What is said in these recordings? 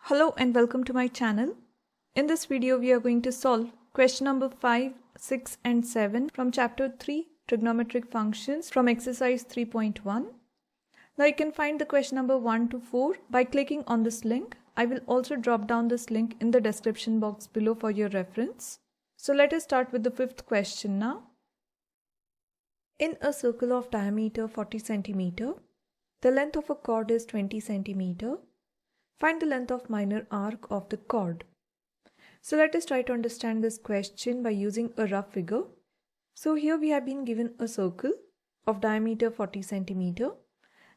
Hello and welcome to my channel. In this video we are going to solve question number 5, 6 and 7 from chapter 3 Trigonometric Functions from exercise 3.1. Now you can find the question number 1 to 4 by clicking on this link. I will also drop down this link in the description box below for your reference. So let us start with the fifth question now. In a circle of diameter 40 cm, the length of a chord is 20 cm. Find the length of minor arc of the chord. So let us try to understand this question by using a rough figure. So here we have been given a circle of diameter 40 cm,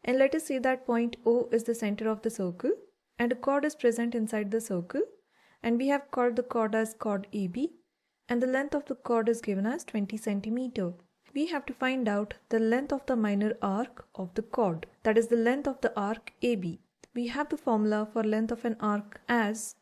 and let us say that point O is the center of the circle and a chord is present inside the circle, and we have called the chord as chord AB, and the length of the chord is given as 20 cm. We have to find out the length of the minor arc of the chord, that is the length of the arc AB. We have the formula for length of an arc as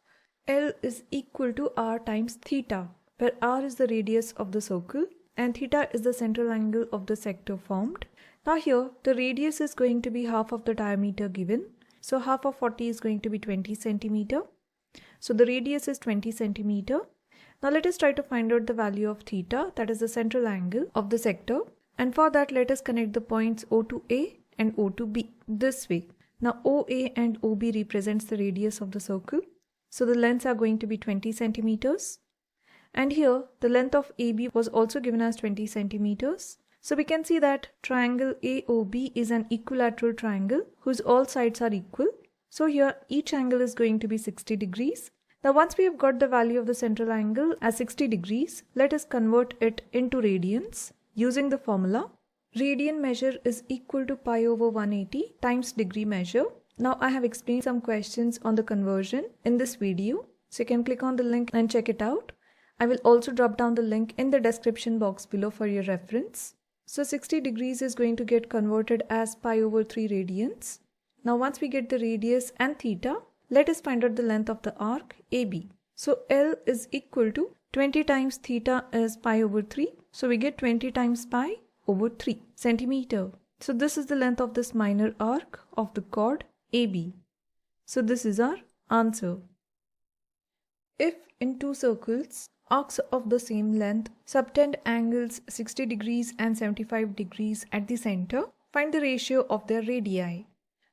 L is equal to R times theta, where R is the radius of the circle and theta is the central angle of the sector formed. Now here the radius is going to be half of the diameter given. So half of 40 is going to be 20 cm. So the radius is 20 cm. Now let us try to find out the value of theta, that is the central angle of the sector. And for that let us connect the points O to A and O to B this way. Now OA and OB represents the radius of the circle. So the lengths are going to be 20 centimeters. And here the length of AB was also given as 20 centimeters. So we can see that triangle AOB is an equilateral triangle whose all sides are equal. So here each angle is going to be 60 degrees. Now once we have got the value of the central angle as 60 degrees, let us convert it into radians using the formula. Radian measure is equal to pi over 180 times degree measure. Now I have explained some questions on the conversion in this video, so you can click on the link and check it out. I will also drop down the link in the description box below for your reference. So 60 degrees is going to get converted as pi over 3 radians. Now once we get the radius and theta, let us find out the length of the arc AB. So L is equal to 20 times theta is pi over 3. So we get 20 times pi over 3 centimeter. So this is the length of this minor arc of the chord AB. So this is our answer. If in two circles, arcs of the same length subtend angles 60 degrees and 75 degrees at the center, find the ratio of their radii.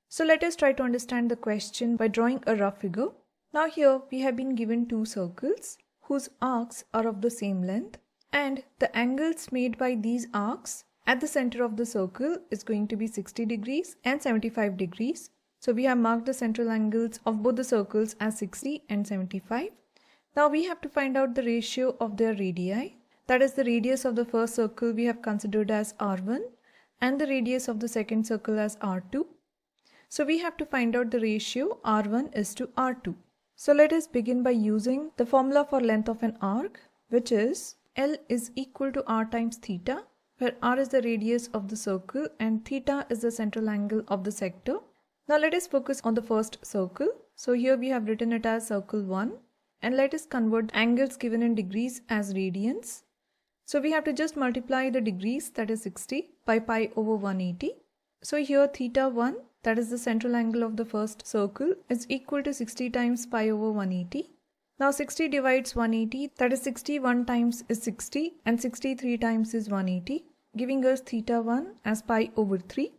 So let us try to understand the question by drawing a rough figure. Now here we have been given two circles whose arcs are of the same length, and the angles made by these arcs at the center of the circle is going to be 60 degrees and 75 degrees. So we have marked the central angles of both the circles as 60 and 75. Now we have to find out the ratio of their radii. That is the radius of the first circle we have considered as R1 and the radius of the second circle as R2. So we have to find out the ratio R1 is to R2. So let us begin by using the formula for length of an arc, which is L is equal to R times theta, where R is the radius of the circle and theta is the central angle of the sector. Now let us focus on the first circle. So here we have written it as circle 1, and let us convert angles given in degrees as radians. So we have to just multiply the degrees, that is 60, by pi over 180. So here theta 1, that is the central angle of the first circle, is equal to 60 times pi over 180. Now 60 divides 180, that is 61 times is 60 and 63 times is 180, giving us theta 1 as pi over 3.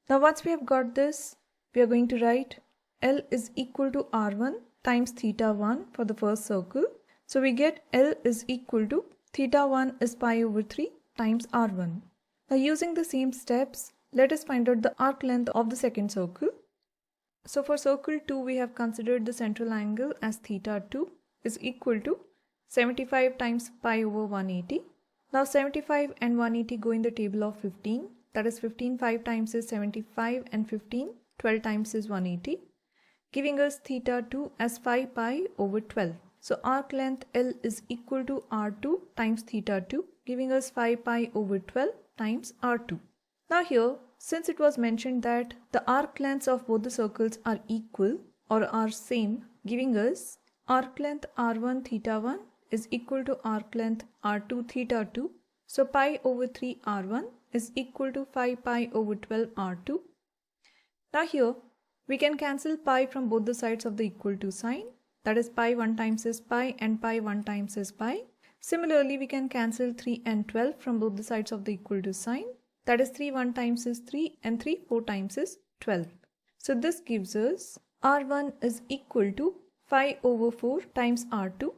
Now once we have got this, we are going to write L is equal to R1 times theta 1 for the first circle. So we get L is equal to theta 1 is pi over 3 times R1. Now using the same steps, let us find out the arc length of the second circle. So for circle 2, we have considered the central angle as theta 2 is equal to 75 times pi over 180. Now 75 and 180 go in the table of 15. That is 15 5 times is 75 and 15 12 times is 180, giving us theta 2 as 5 pi over 12. So arc length L is equal to R2 times theta 2, giving us 5 pi over 12 times R2. Now here, since it was mentioned that the arc lengths of both the circles are equal or are same, giving us arc length R1 theta 1 is equal to arc length R2 theta 2. So pi over 3 R1 is equal to 5 pi over 12 R2. Now here We can cancel pi from both the sides of the equal to sign. That is pi 1 times is pi and pi 1 times is pi. Similarly, we can cancel 3 and 12 from both the sides of the equal to sign. That is 3 1 times is 3 and 3 4 times is 12. So this gives us R1 is equal to 5 over 4 times R2.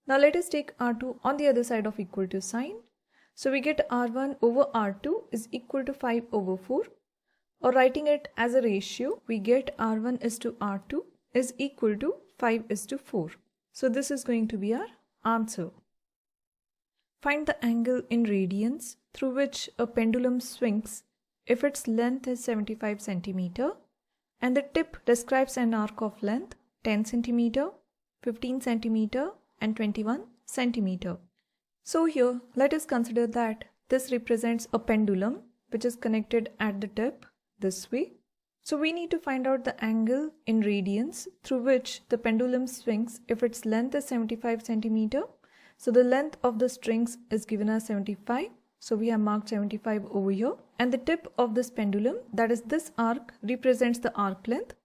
Now let us take R2 on the other side of equal to sign. So we get R1 over R2 is equal to 5 over 4. Or writing it as a ratio, we get R1 is to R2 is equal to 5 is to 4. So this is going to be our answer. Find the angle in radians through which a pendulum swings if its length is 75 cm and the tip describes an arc of length 10 cm, 15 cm and 21 cm. So here let us consider that this represents a pendulum which is connected at the tip this way. So we need to find out the angle in radians through which the pendulum swings if its length is 75 cm. So the length of the strings is given as 75. So we have marked 75 over here. And the tip of this pendulum, that is this arc, represents the arc length.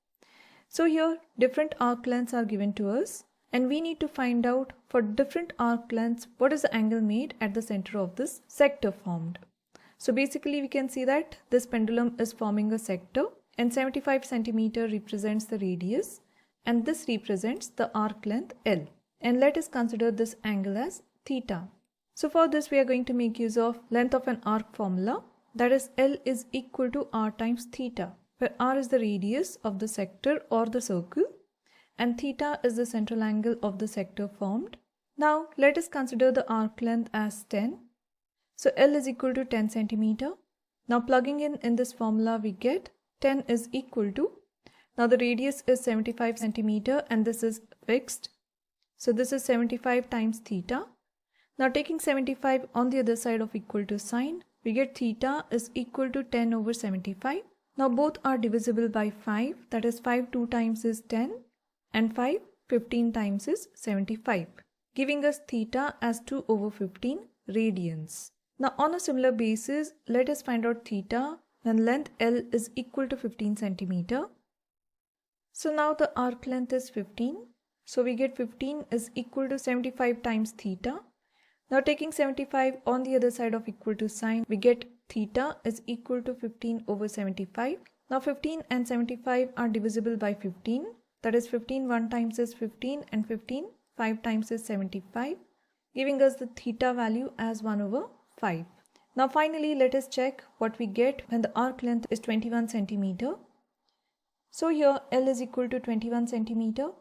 So here different arc lengths are given to us. And we need to find out for different arc lengths what is the angle made at the center of this sector formed. So basically we can see that this pendulum is forming a sector and 75 cm represents the radius and this represents the arc length L. And let us consider this angle as theta. So for this we are going to make use of length of an arc formula, that is L is equal to R times theta, where R is the radius of the sector or the circle and theta is the central angle of the sector formed. Now let us consider the arc length as 10. So L is equal to 10 cm. Now plugging in this formula we get 10 is equal to, now the radius is 75 cm and this is fixed. So this is 75 times theta. Now taking 75 on the other side of equal to sign, we get theta is equal to 10 over 75. Now both are divisible by 5, that is 5 2 times is 10 and 5 15 times is 75, giving us theta as 2 over 15 radians. Now on a similar basis, let us find out theta when length L is equal to 15 cm. So now the arc length is 15. So we get 15 is equal to 75 times theta. Now taking 75 on the other side of equal to sign, we get theta is equal to 15 over 75. Now 15 and 75 are divisible by 15. That is 15 1 times is 15 and 15 5 times is 75, giving us the theta value as 1 over 5. Now finally let us check what we get when the arc length is 21 cm. So here L is equal to 21 cm.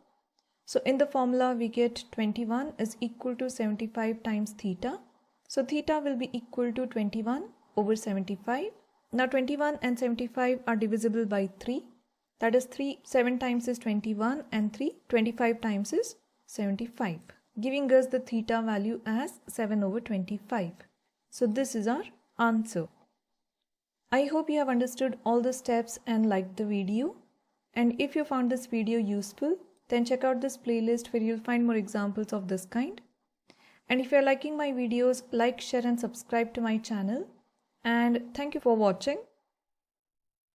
So in the formula we get 21 is equal to 75 times theta. So theta will be equal to 21 over 75. Now 21 and 75 are divisible by 3. That is 3 7 times is 21 and 3 25 times is 75, giving us the theta value as 7 over 25. So this is our answer. I hope you have understood all the steps and liked the video. And if you found this video useful, then check out this playlist where you'll find more examples of this kind. And if you're liking my videos, like, share and subscribe to my channel. And thank you for watching.